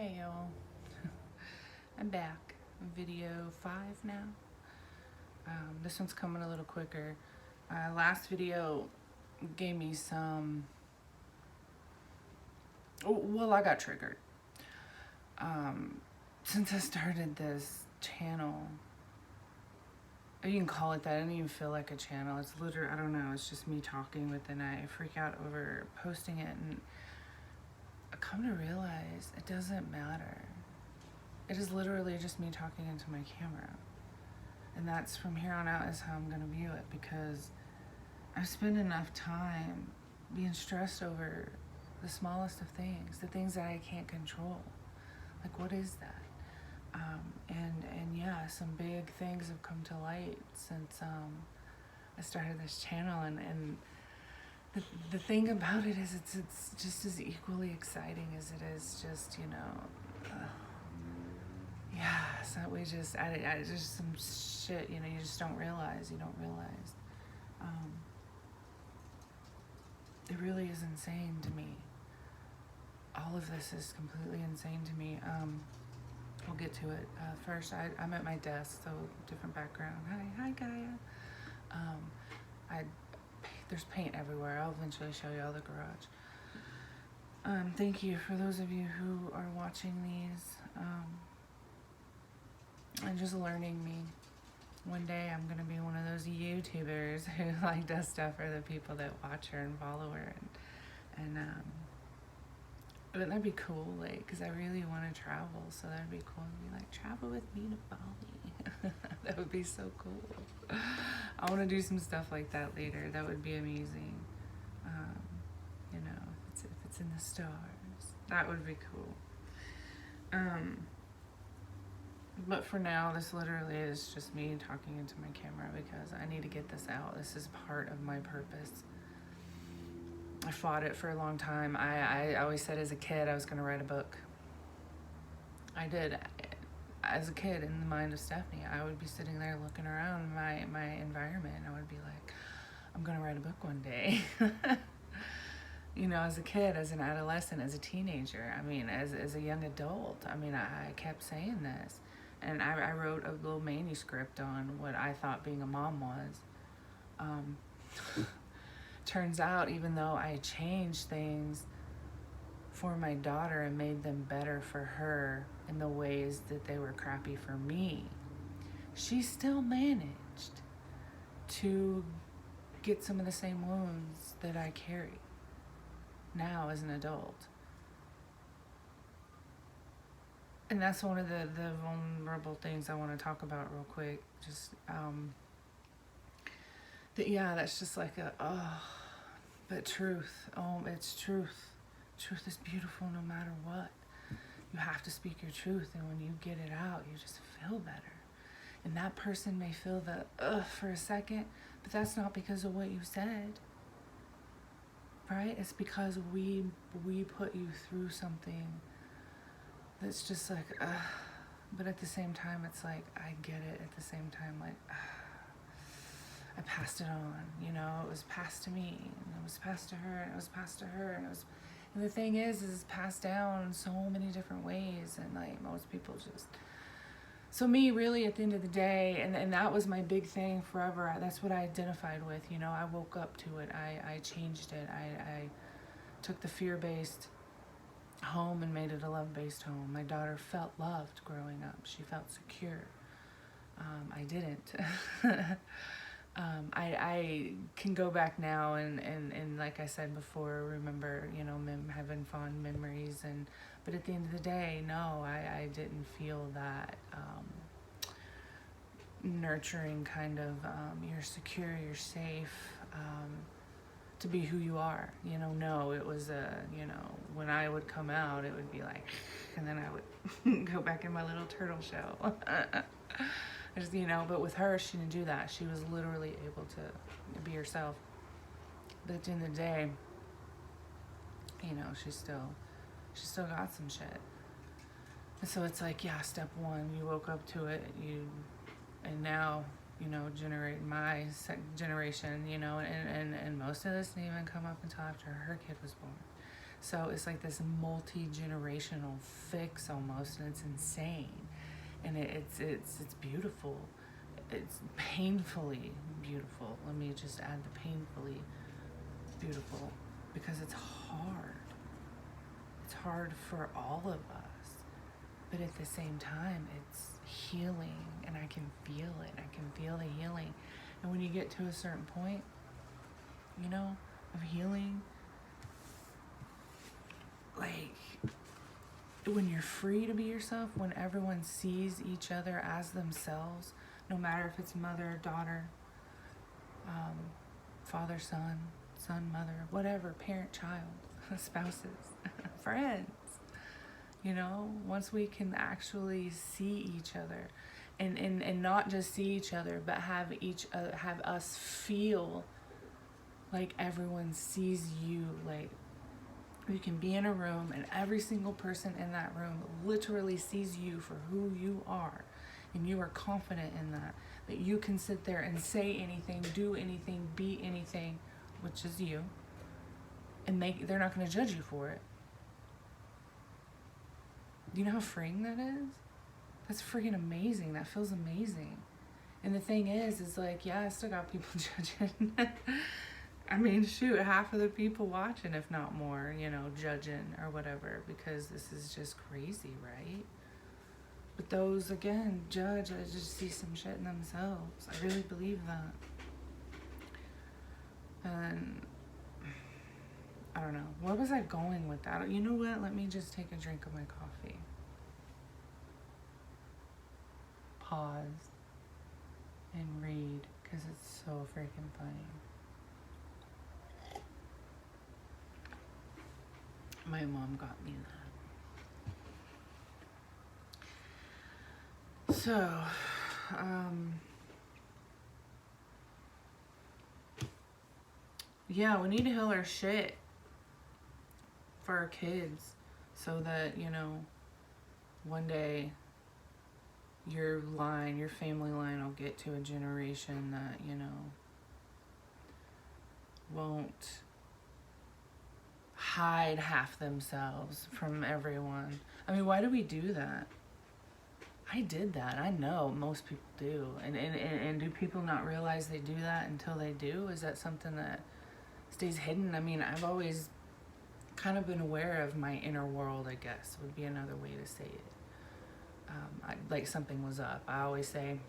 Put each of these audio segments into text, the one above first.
Hey y'all, I'm back. Video 5 now. This one's coming a little quicker. Last video gave me some. Well, I got triggered. Since I started this channel, you can call it that. I don't even feel like a channel. It's literally, I don't know, it's just me talking with it. I freak out over posting it, and I come to realize it doesn't matter. It is literally just me talking into my camera. And that's from here on out is how I'm going to view it, because I've spent enough time being stressed over the smallest of things, the things that I can't control. Like, what is that? And yeah, some big things have come to light since I started this channel, and the thing about it is it's just as equally exciting as it is just, yeah, so we just, I just some shit, you just don't realize, it really is insane to me. All of this is completely insane to me. We'll get to it. First, I'm at my desk, so different background. Hi Gaia. There's paint everywhere. I'll eventually show you all the garage. Thank you for those of you who are watching these. And just learning me. One day I'm gonna be one of those YouTubers who does stuff for the people that watch her and follow her, and but that'd be cool, cause I really want to travel, so that'd be cool to be travel with me to Bali. That would be so cool. I want to do some stuff like that later. That would be amazing. If it's in the stars, that would be cool. But for now, this literally is just me talking into my camera because I need to get this out. This is part of my purpose. I fought it for a long time. I always said as a kid I was going to write a book. I did. As a kid, in the mind of Stephanie, I would be sitting there looking around my environment, and I would be like, I'm going to write a book one day. As a kid, as an adolescent, as a teenager, as a young adult, I kept saying this. And I wrote a little manuscript on what I thought being a mom was. Turns out, even though I changed things for my daughter and made them better for her in the ways that they were crappy for me, she still managed to get some of the same wounds that I carry now as an adult. And that's one of the vulnerable things I want to talk about real quick. Just, that's just but truth. It's truth. Truth is beautiful no matter what. You have to speak your truth, and when you get it out, you just feel better. And that person may feel the for a second, but that's not because of what you said. Right? It's because we put you through something that's just but at the same time, it's I get it. At the same time, I passed it on, it was passed to me, and it was passed to her, and it was passed to her, and the thing is it's passed down in so many different ways, and most people just, so me, really, at the end of the day, and that was my big thing forever. That's what I identified with, I woke up to it, I changed it, I took the fear-based home and made it a love-based home. My daughter felt loved growing up. She felt secure. I didn't. I can go back now and like I said before, remember, having fond memories, but at the end of the day, no, I didn't feel that nurturing kind of, you're secure, you're safe, to be who you are, no, it was when I would come out, it would be and then I would go back in my little turtle shell. Just, but with her, she didn't do that. She was literally able to be herself. But at the end of the day, she still got some shit. And so it's step one, you woke up to it, and now, generate my generation, and most of this didn't even come up until after her kid was born. So it's like this multi-generational fix almost, and it's insane. And it's beautiful. It's painfully beautiful. Let me just add the painfully beautiful, because it's hard. It's hard for all of us. But at the same time, it's healing, and I can feel it. I can feel the healing. And when you get to a certain point, you know, of healing, like when you're free to be yourself, when everyone sees each other as themselves, no matter if it's mother, daughter, father, son, mother, whatever, parent, child, spouses, friends, you know, once we can actually see each other, and not just see each other, but have have us feel like everyone sees you. Like, you can be in a room and every single person in that room literally sees you for who you are, and you are confident in that you can sit there and say anything, do anything, be anything, which is you, and they're not going to judge you for it. Do you know how freeing that is? That's freaking amazing. That feels amazing. And the thing is like, yeah, I still got people judging. I mean, shoot, half of the people watching, if not more, you know, judging or whatever, because this is just crazy, right? But those, again, judge, I just see some shit in themselves. I really believe that. And I don't know. Where was I going with that? You know what? Let me just take a drink of my coffee. Pause and read, because it's so freaking funny. My mom got me that. So, yeah, we need to heal our shit for our kids, so that, you know, one day your family line will get to a generation that, you know, won't hide half themselves from everyone. I mean, why do we do that? I did that. I know most people do. And do people not realize they do that until they do? Is that something that stays hidden? I mean, I've always kind of been aware of my inner world, I guess, would be another way to say it. Like something was up. I always say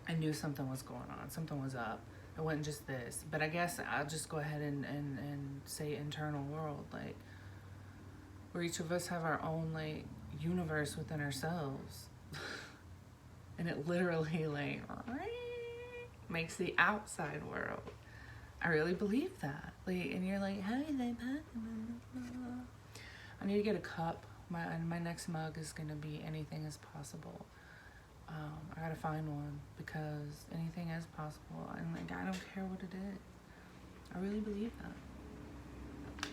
I knew something was going on. Something was up. It wasn't just this. But I guess I'll just go ahead and say internal world. Like, where each of us have our own, like, universe within ourselves. And it literally, like, makes the outside world. I really believe that. Like, and you're like, how is that possible? I need to get a cup. My next mug is going to be anything is possible. I gotta find one, because anything is possible, and like, I don't care what it is. I really believe that.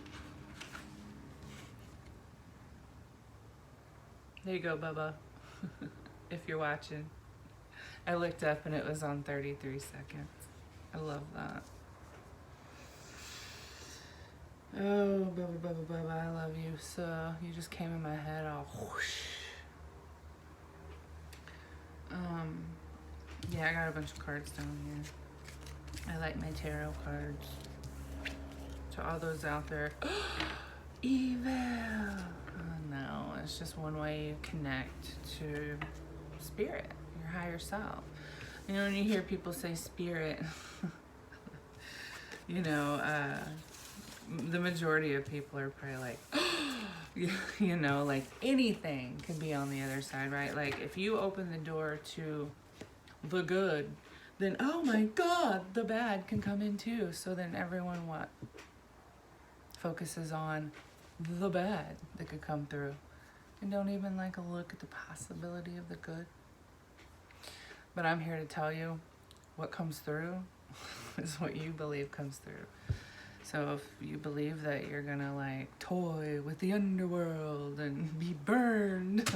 There you go, Bubba. If you're watching. I looked up and it was on 33 seconds. I love that. Oh, Bubba, I love you. So, you just came in my head all whoosh. Yeah, I got a bunch of cards down here. I like my tarot cards. To all those out there, evil. Oh, no, it's just one way you connect to spirit, your higher self. You know, when you hear people say spirit, you know, the majority of people are probably like, you know, like anything could be on the other side, right? Like, if you open the door to the good, then, oh my God, the bad can come in too. So then everyone what? Focuses on the bad that could come through, and don't even like look at the possibility of the good. But I'm here to tell you, what comes through is what you believe comes through. So if you believe that you're gonna like toy with the underworld and be burned,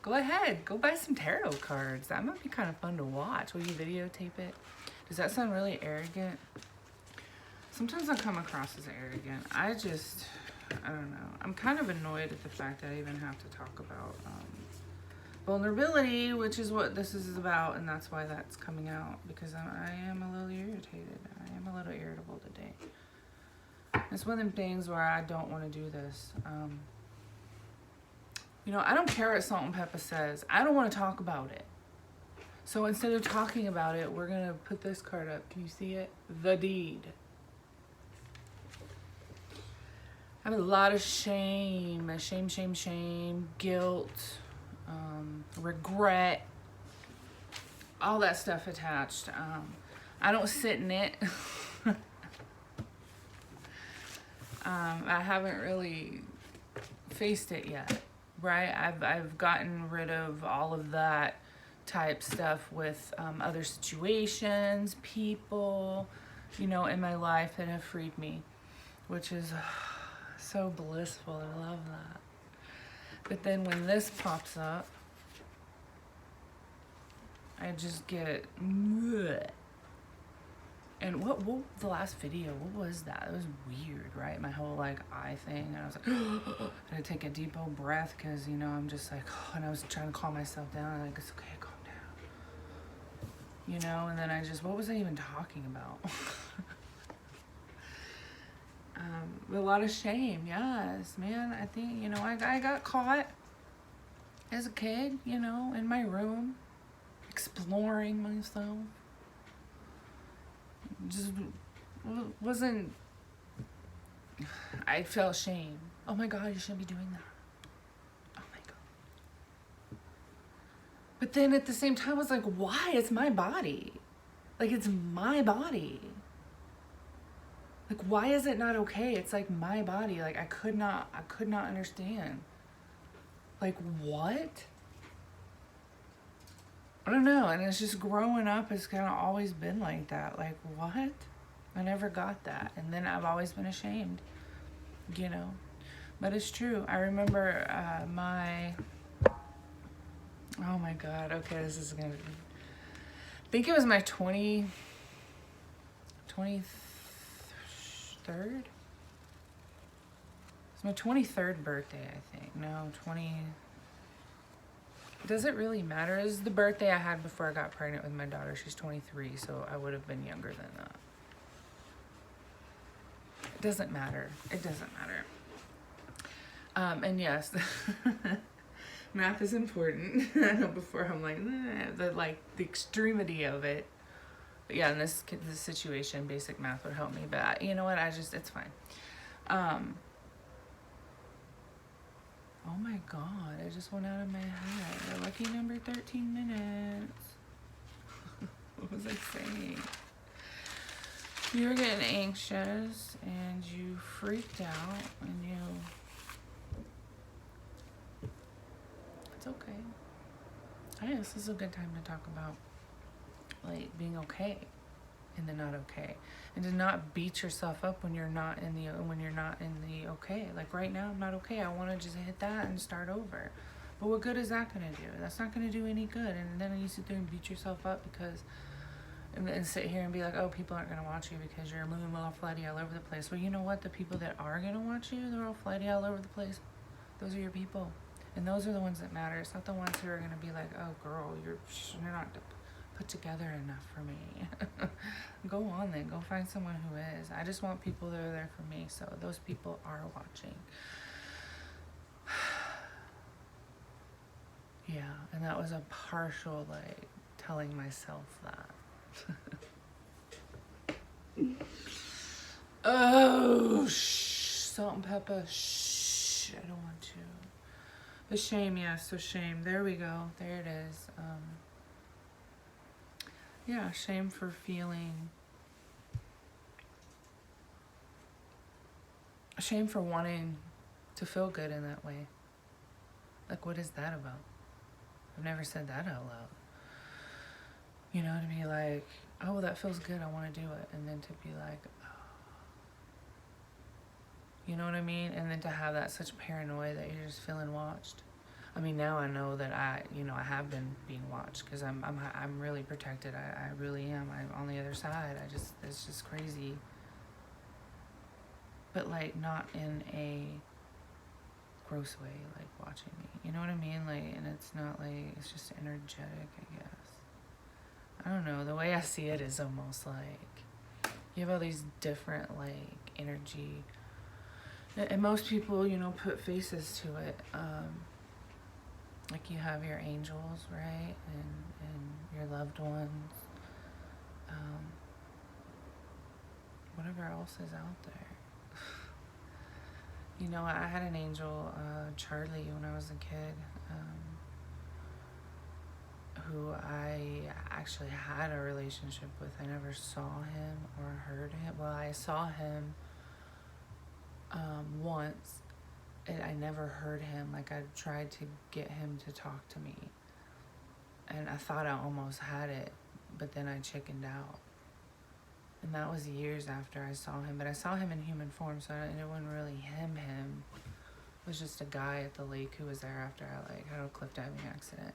go ahead, go buy some tarot cards. That might be kind of fun to watch. Will you videotape it? Does that sound really arrogant? Sometimes I come across as arrogant. I don't know. I'm kind of annoyed at the fact that I even have to talk about vulnerability, which is what this is about, and that's why that's coming out, because I am a little irritated. I am a little irritable today. It's one of them things where I don't want to do this. You know, I don't care what Salt and Pepper says. I don't want to talk about it. So instead of talking about it, we're going to put this card up. Can you see it? The Deed. I have a lot of shame, guilt, regret, all that stuff attached. I don't sit in it. I haven't really faced it yet, right? I've gotten rid of all of that type stuff with other situations, people, you know, in my life that have freed me, which is so blissful. I love that. But then when this pops up, I just get bleh. And what the last video, what was that? It was weird, right? My whole like eye thing, and I was like, and I take a deep old breath, because you know I'm just like, and I was trying to calm myself down, like, it's okay, calm down, you know. And then I just, what was I even talking about? A lot of shame, yes, man. I think, you know, I got caught as a kid, you know, in my room, exploring myself. Just wasn't, I felt shame. Oh my God, you shouldn't be doing that. Oh my God. But then at the same time, I was like, why? It's my body. Like, it's my body. Like, why is it not okay? It's like my body. Like, I could not understand. Like, what? I don't know. And it's just growing up, it's kind of always been like that. Like, what? I never got that. And then I've always been ashamed, you know. But it's true. I remember oh my God. Okay, this is going to be, I think it was my 23rd? It's my 23rd birthday, I think. No, 20. Does it really matter? It was the birthday I had before I got pregnant with my daughter. She's 23, so I would have been younger than that. It doesn't matter. It doesn't matter. And yes, math is important. I know before I'm like, the extremity of it. But yeah, in this situation, basic math would help me. But you know what? It's fine. Oh my God, I just went out of my head. A lucky number 13 minutes. What was I saying? You were getting anxious and you freaked out and it's okay. I guess this is a good time to talk about like being okay and then not okay, and to not beat yourself up when you're not in the okay. Like right now, I'm not okay. I want to just hit that and start over. But what good is that gonna do? That's not gonna do any good. And then you sit there and beat yourself up and sit here and be like, oh, people aren't gonna watch you because you're moving all flighty all over the place. Well, you know what? The people that are gonna watch you, they're all flighty all over the place. Those are your people, and those are the ones that matter. It's not the ones who are gonna be like, oh, girl, you're not put together enough for me. Go on then, go find someone who is. I just want people that are there for me, so those people are watching. Yeah, and that was a partial like telling myself that. Oh, Salt and Pepper, shh, I don't want to. The shame, yes, so shame, there we go, there it is. Yeah, shame for feeling, shame for wanting to feel good in that way. Like, what is that about? I've never said that out loud. You know, to be like, oh, well, that feels good, I want to do it. And then to be like, oh. You know what I mean? And then to have that such paranoia that you're just feeling watched. I mean, now I know that I have been being watched because I'm really protected. I really am. I'm on the other side. It's just crazy. but like not in a gross way, like watching me. You know what I mean? Like, and it's not like, it's just energetic, I guess. I don't know. The way I see it is almost like you have all these different like energy, and most people, you know, put faces to it. Like you have your angels, right, and your loved ones. Whatever else is out there. You know, I had an angel, Charlie, when I was a kid, who I actually had a relationship with. I never saw him or heard him. Well, I saw him once, and I never heard him. Like, I tried to get him to talk to me, and I thought I almost had it, but then I chickened out. And that was years after I saw him. But I saw him in human form, so it wasn't really him. It was just a guy at the lake who was there after I like had a cliff diving accident.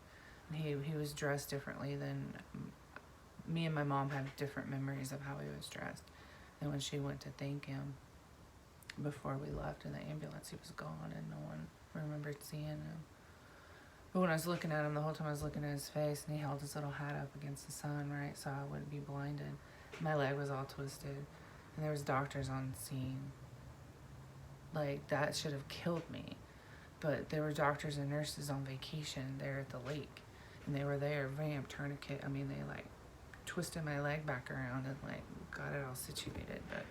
And he was dressed differently than me, and my mom have different memories of how he was dressed. And when she went to thank him before we left in the ambulance, he was gone and no one remembered seeing him. But when I was looking at him, the whole time I was looking at his face, and he held his little hat up against the sun, right, so I wouldn't be blinded. My leg was all twisted, and there was doctors on scene. Like, that should have killed me. But there were doctors and nurses on vacation there at the lake, and they were there, vamp, tourniquet. I mean, they like twisted my leg back around and like got it all situated. But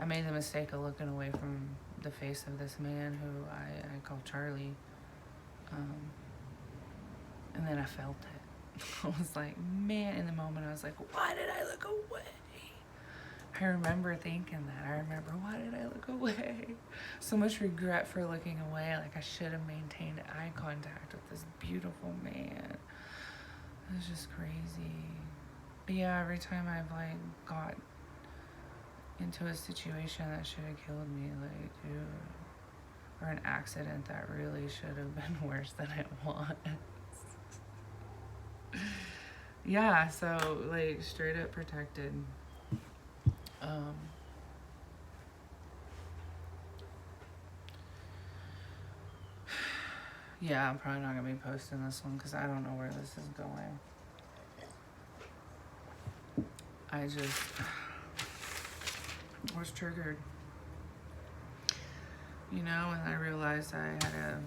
I made the mistake of looking away from the face of this man who I call Charlie, and then I felt it. I was like, man, in the moment I was like, why did I look away? I remember thinking that. I remember, why did I look away? So much regret for looking away. Like, I should have maintained eye contact with this beautiful man. It was just crazy. But yeah, every time I've like got into a situation that should have killed me, like, dude, or an accident that really should have been worse than it was. Yeah, so like straight up protected. Yeah, I'm probably not gonna be posting this one because I don't know where this is going. I just was triggered, you know, and I realized I had a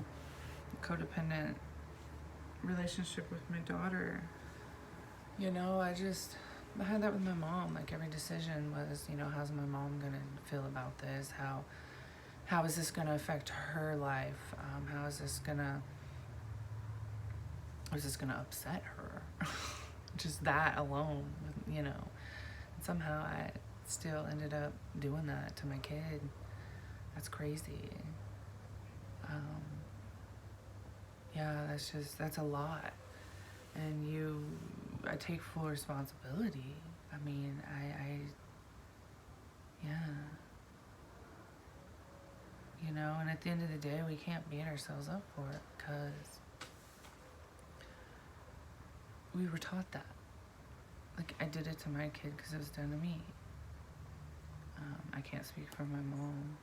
codependent relationship with my daughter. You know, I had that with my mom. Like, every decision was, you know, how's my mom gonna feel about this? How is this gonna affect her life? How is this gonna upset her? Just that alone, you know. And somehow I still ended up doing that to my kid. That's crazy. Yeah, that's a lot. And I take full responsibility. I mean, yeah. You know, and at the end of the day, we can't beat ourselves up for it because we were taught that. Like, I did it to my kid because it was done to me. I can't speak for my mom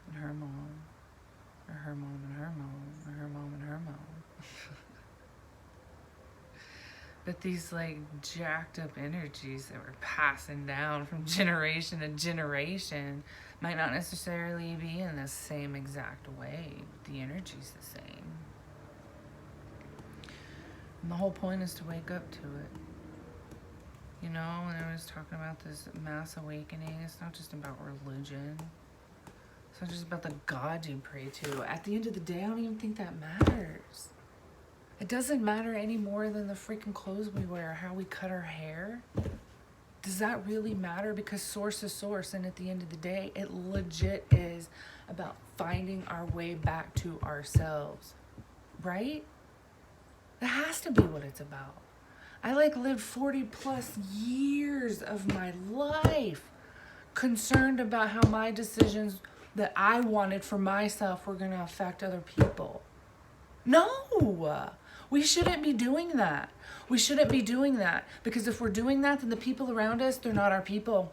and her mom, or her mom and her mom, or her mom and her mom. But these like jacked up energies that we're passing down from generation to generation might not necessarily be in the same exact way. The energy's the same. And the whole point is to wake up to it. You know, when I was talking about this mass awakening, it's not just about religion. It's not just about the God you pray to. At the end of the day, I don't even think that matters. It doesn't matter any more than the freaking clothes we wear, how we cut our hair. Does that really matter? Because source is source, and at the end of the day, it legit is about finding our way back to ourselves, right? That has to be what it's about. I like lived 40 plus years of my life concerned about how my decisions that I wanted for myself were going to affect other people. No, we shouldn't be doing that. We shouldn't be doing that, because if we're doing that, then the people around us, they're not our people.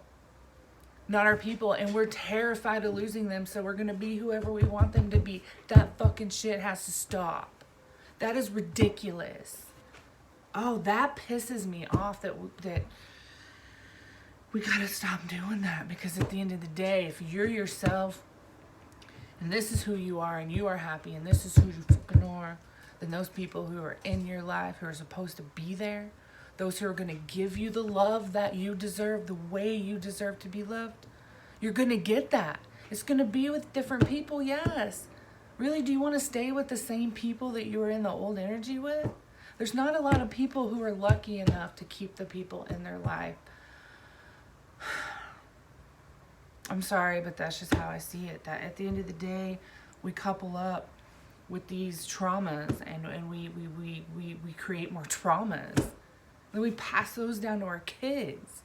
not our people, and we're terrified of losing them, so we're gonna be whoever we want them to be. That fucking shit has to stop. That is ridiculous. Oh, that pisses me off that we gotta stop doing that, because at the end of the day, if you're yourself and this is who you are and you are happy and this is who you fucking are, then those people who are in your life, who are supposed to be there, those who are going to give you the love that you deserve, the way you deserve to be loved, you're going to get that. It's going to be with different people, yes. Really, do you want to stay with the same people that you were in the old energy with? There's not a lot of people who are lucky enough to keep the people in their life. I'm sorry, but that's just how I see it. That at the end of the day, we couple up with these traumas, and we create more traumas. And we pass those down to our kids.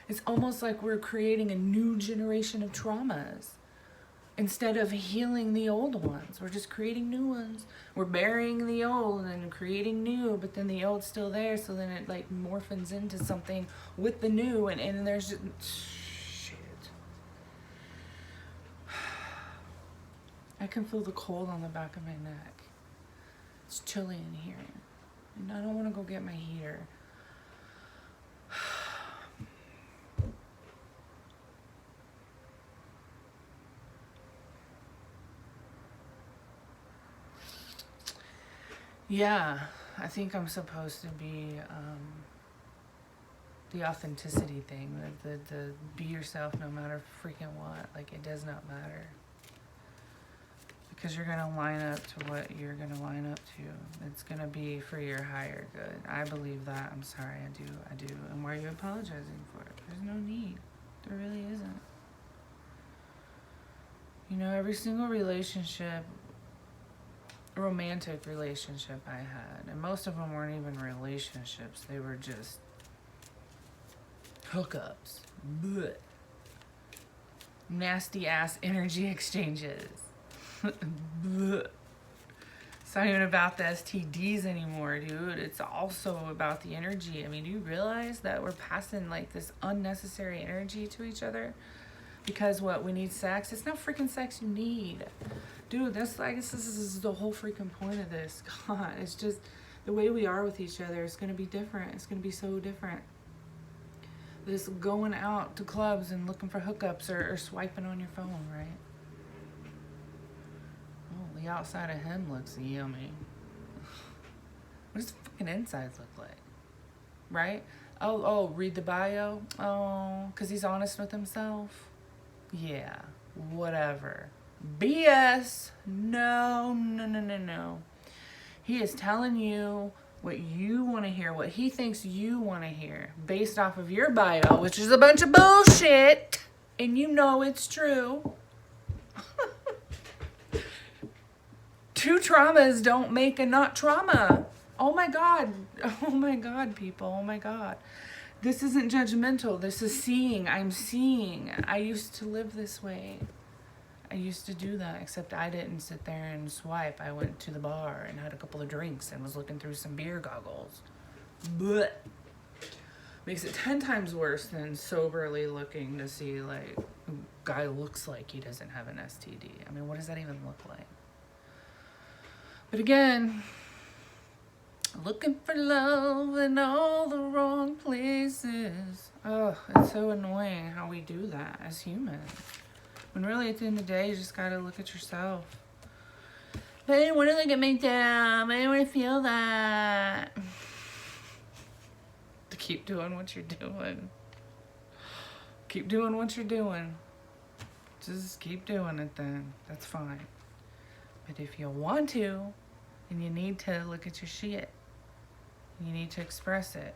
It's almost like we're creating a new generation of traumas. Instead of healing the old ones, we're just creating new ones. We're burying the old and creating new, but then the old's still there, so then it like morphins into something with the new, and there's just shit. I can feel the cold on the back of my neck. It's chilly in here, and I don't want to go get my heater. Yeah, I think I'm supposed to be the authenticity thing, the be yourself no matter freaking what. Like, it does not matter, because you're gonna line up to what you're gonna line up to. It's gonna be for your higher good. I believe that. I'm sorry, I do. And why are you apologizing for it? There's no need. There really isn't. You know, every single relationship, romantic relationship I had, and most of them weren't even relationships, they were just hookups. Blech. Nasty ass energy exchanges. Blech. It's not even about the STDs anymore, dude. It's also about the energy. I mean, do you realize that we're passing like this unnecessary energy to each other? Because what, we need sex? It's not freaking sex you need. Dude, this is the whole freaking point of this. God, it's just the way we are with each other is going to be different. It's going to be so different. This going out to clubs and looking for hookups or swiping on your phone, right? Oh, the outside of him looks yummy. What does the fucking insides look like? Right? Oh, read the bio? Oh, because he's honest with himself? Yeah, whatever. BS. No. He is telling you what you want to hear, what he thinks you want to hear, based off of your bio, which is a bunch of bullshit, and you know it's true. Two traumas don't make a not trauma. Oh my God, people, oh my God. This isn't judgmental. This is seeing. I'm seeing. I used to live this way. I used to do that, except I didn't sit there and swipe. I went to the bar and had a couple of drinks and was looking through some beer goggles. But makes it 10 times worse than soberly looking to see, like, a guy looks like he doesn't have an STD. I mean, what does that even look like? But again, looking for love in all the wrong places. Oh, it's so annoying how we do that as humans. When really at the end of the day, you just gotta look at yourself. But I didn't want to look at myself. I didn't want to feel that. To keep doing what you're doing. Keep doing what you're doing. Just keep doing it then. That's fine. But if you want to, and you need to look at your shit, you need to express it.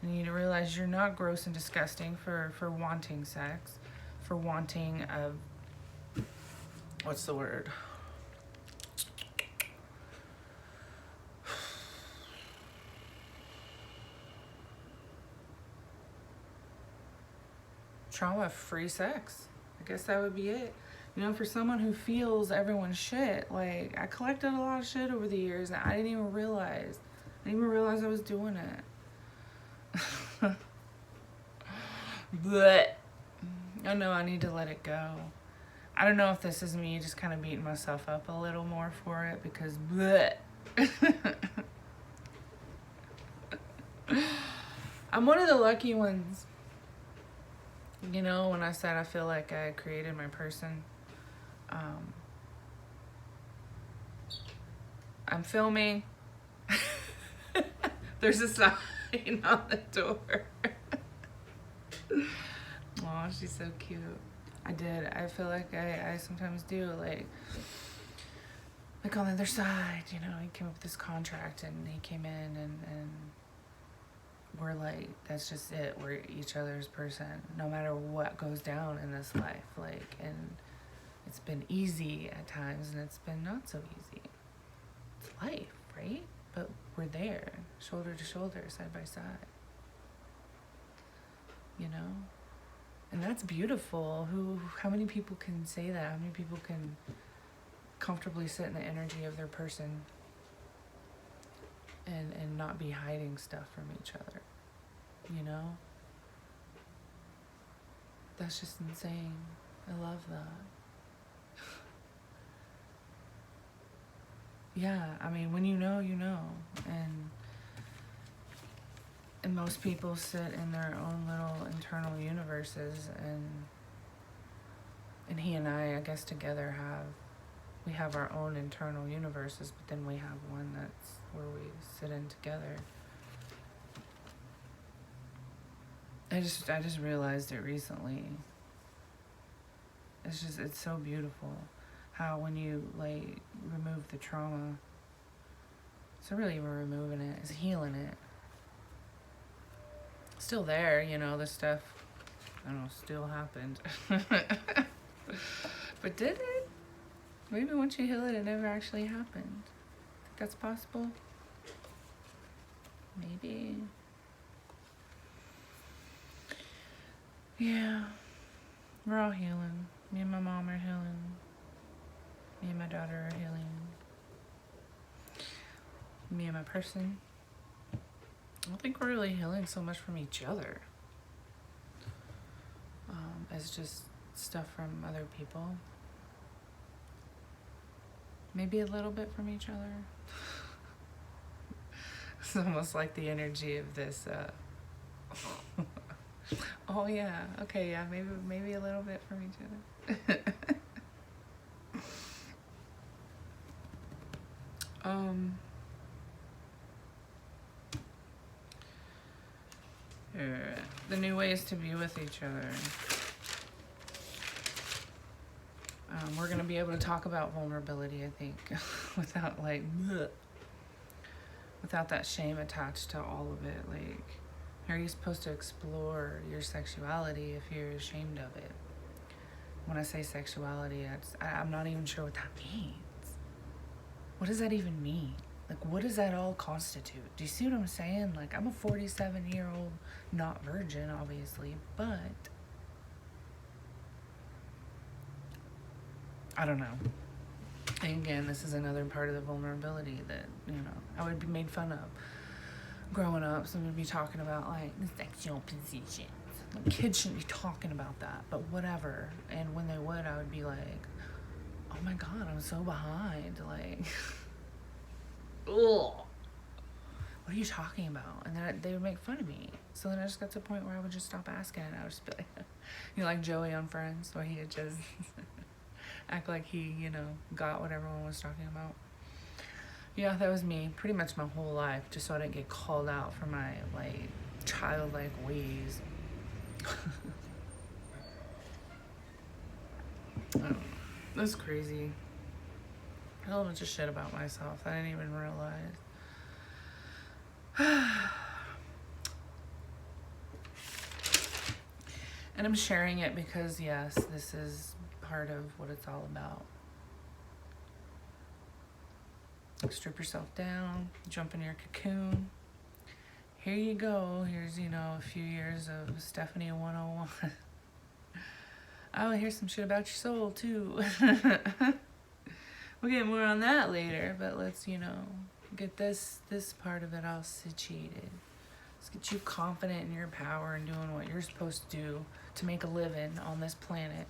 You need to realize you're not gross and disgusting for wanting sex, for wanting what's the word? Trauma-free sex. I guess that would be it. You know, for someone who feels everyone's shit, like, I collected a lot of shit over the years and I didn't even realize. I didn't even realize I was doing it. But I know I need to let it go. I don't know if this is me just kind of beating myself up a little more for it because bleh. I'm one of the lucky ones. You know, when I said I feel like I created my person, I'm filming. There's a sign on the door. Oh, she's so cute. I did. I feel like I sometimes do. Like on the other side, you know, he came up with this contract and he came in and we're like, that's just it. We're each other's person, no matter what goes down in this life. Like, and it's been easy at times and it's been not so easy. It's life, right? But we're there, shoulder to shoulder, side by side. You know? And that's beautiful. How many people can say that? How many people can comfortably sit in the energy of their person and not be hiding stuff from each other? You know? That's just insane. I love that. Yeah, I mean, when you know, you know. And most people sit in their own little internal universes, and he and I guess together we have our own internal universes, but then we have one that's where we sit in together. I just realized it recently. It's so beautiful how when you like remove the trauma, it's not really even removing it, it's healing it. Still there, you know, this stuff, I don't know, still happened. But did it? Maybe once you heal it, it never actually happened. Think that's possible? Maybe. Yeah. We're all healing. Me and my mom are healing. Me and my daughter are healing. Me and my person. I don't think we're really healing so much from each other as just stuff from other people. Maybe a little bit from each other. It's almost like the energy of this. Oh yeah, okay, yeah, maybe a little bit from each other. The new ways to be with each other. We're gonna be able to talk about vulnerability, I think, without like, bleh, without that shame attached to all of it. Like, how are you supposed to explore your sexuality if you're ashamed of it? When I say sexuality, I'm not even sure what that means. What does that even mean? Like, what does that all constitute? Do you see what I'm saying? Like, I'm a 47-year-old, not virgin, obviously, but I don't know. And again, this is another part of the vulnerability that, you know, I would be made fun of. Growing up, someone would be talking about, like, the sexual positions. Like, kids shouldn't be talking about that, but whatever. And when they would, I would be like, oh my God, I'm so behind. Like, ugh. What are you talking about? And then they would make fun of me. So then I just got to the point where I would just stop asking, and I would just be like, you know, like Joey on Friends, where he would just act like he, you know, got what everyone was talking about. Yeah, that was me pretty much my whole life, just so I didn't get called out for my, like, childlike ways. I don't know. That's crazy. A whole bunch of shit about myself I didn't even realize. And I'm sharing it because, yes, this is part of what it's all about. Strip yourself down, jump in your cocoon. Here you go. Here's, you know, a few years of Stephanie 101. Oh, here's some shit about your soul, too. We'll get more on that later, but let's, you know, get this part of it all situated. Let's get you confident in your power and doing what you're supposed to do to make a living on this planet.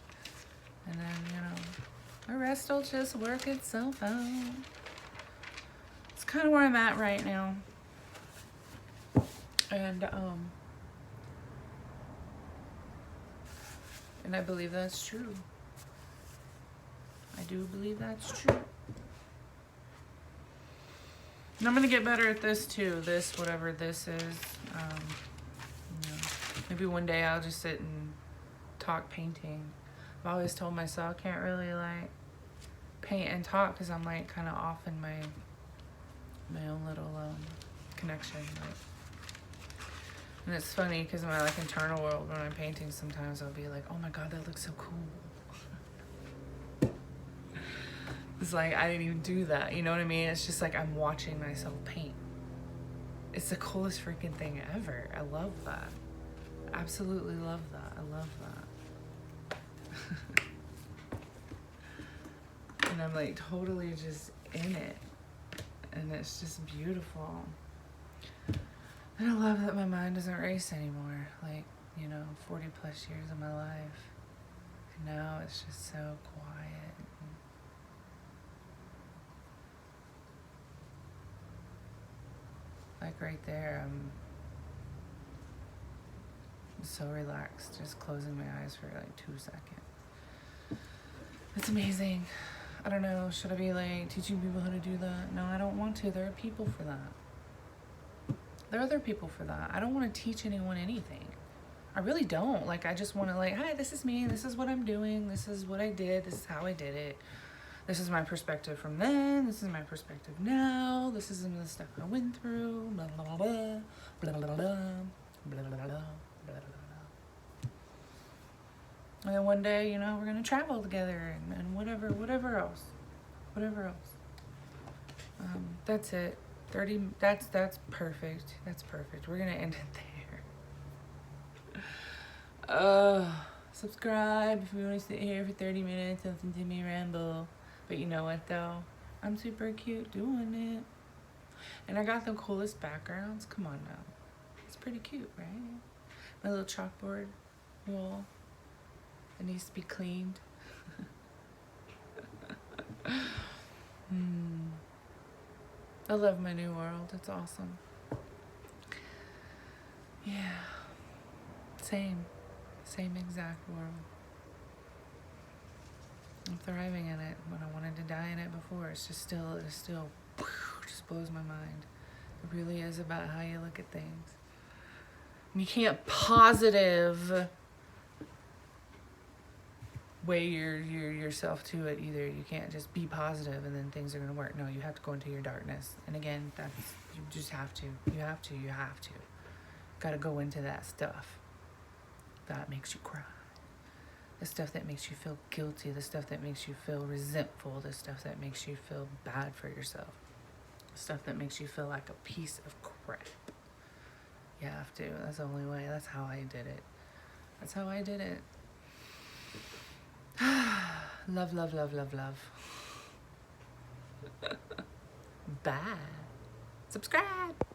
And then, you know, the rest will just work itself out. It's kind of where I'm at right now. And I believe that's true. I do believe that's true. And I'm gonna get better at this too. This, whatever this is. You know, maybe one day I'll just sit and talk painting. I've always told myself I can't really like paint and talk because I'm like kind of off in my own little connection. Like, and it's funny because in my like internal world when I'm painting, sometimes I'll be like, oh my god, that looks so cool. It's like I didn't even do that, you know what I mean? It's just like I'm watching myself paint. It's the coolest freaking thing ever. I love that. Absolutely love that. I love that. And I'm like totally just in it. And it's just beautiful. And I love that my mind doesn't race anymore. Like, you know, 40 plus years of my life. And now it's just so quiet. Like right there, I'm so relaxed, just closing my eyes for like 2 seconds. It's amazing. I don't know, should I be like teaching people how to do that? No, I don't want to. There are people for that. There are other people for that. I don't want to teach anyone anything. I really don't. Like, I just want to like, hi, this is me. This is what I'm doing. This is what I did. This is how I did it. This is my perspective from then. This is my perspective now. This is some of the stuff I went through. Blah, blah, blah, blah, blah, blah, blah, blah, blah, blah, blah, blah. And then one day, you know, we're going to travel together and whatever else. That's it. 30, that's perfect. That's perfect. We're going to end it there. Subscribe if you want to sit here for 30 minutes and listen to me ramble. But you know what though? I'm super cute doing it. And I got the coolest backgrounds. Come on now. It's pretty cute, right? My little chalkboard wall. It needs to be cleaned. I love my new world. It's awesome. Yeah. Same exact world. I'm thriving in it when I wanted to die in it before. It just blows my mind. It really is about how you look at things. And you can't positive way yourself to it either. You can't just be positive and then things are gonna work. No, you have to go into your darkness. And again, you just have to. You have to. Gotta go into that stuff that makes you cry. The stuff that makes you feel guilty, the stuff that makes you feel resentful, the stuff that makes you feel bad for yourself, the stuff that makes you feel like a piece of crap. You have to. That's the only way. That's how I did it. Love. Bye. Subscribe.